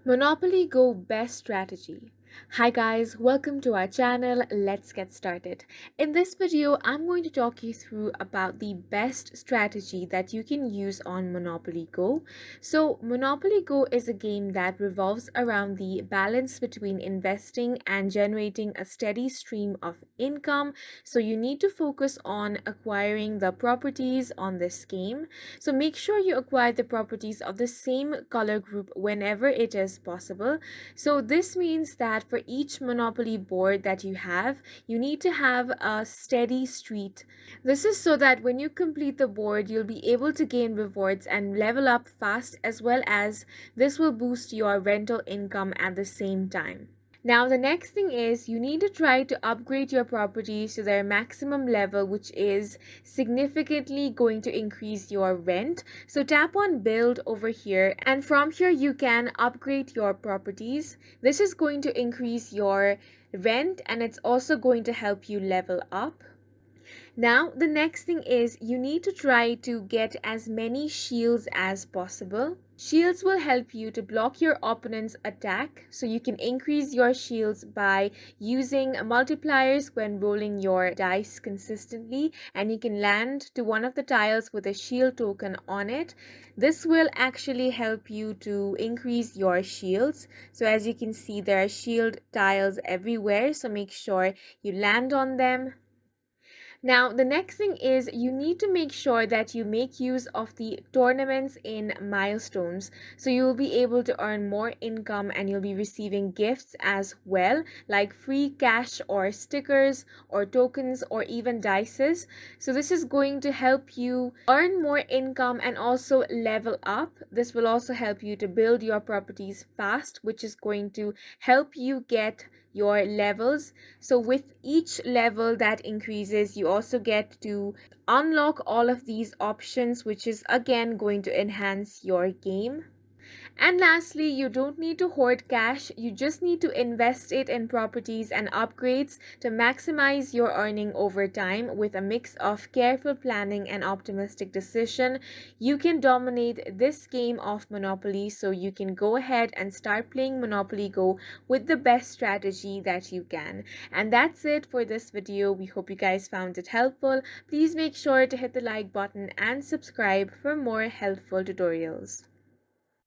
Monopoly Go Best Strategy. Hi guys, welcome to our channel. Let's get started. In this video, I'm going to talk you through about the best strategy that you can use on Monopoly Go. So, Monopoly Go is a game that revolves around the balance between investing and generating a steady stream of income. So, you need to focus on acquiring the properties on this game. So, make sure you acquire the properties of the same color group whenever it is possible. So this means that for each Monopoly board that you have, you need to have a steady street. This is so that when you complete the board, you'll be able to gain rewards and level up fast, as well as this will boost your rental income at the same time. Now, the next thing is you need to try to upgrade your properties to their maximum level, which is significantly going to increase your rent. So tap on build over here, and from here you can upgrade your properties. This is going to increase your rent, and it's also going to help you level up. Now, the next thing is you need to try to get as many shields as possible. Shields will help you to block your opponent's attack, so you can increase your shields by using multipliers when rolling your dice consistently, and you can land to one of the tiles with a shield token on it. This will actually help you to increase your shields. So as you can see, there are shield tiles everywhere, so make sure you land on them. Now, the next thing is you need to make sure that you make use of the tournaments in milestones. So you will be able to earn more income and you'll be receiving gifts as well, like free cash or stickers or tokens or even dices. So this is going to help you earn more income and also level up. This will also help you to build your properties fast, which is going to help you get your levels. So with each level that increases, you also get to unlock all of these options, which is again going to enhance your game. And lastly, you don't need to hoard cash, you just need to invest it in properties and upgrades to maximize your earning over time. With a mix of careful planning and optimistic decision, you can dominate this game of Monopoly. So you can go ahead and start playing Monopoly Go with the best strategy that you can. And that's it for this video. We hope you guys found it helpful. Please make sure to hit the like button and subscribe for more helpful tutorials.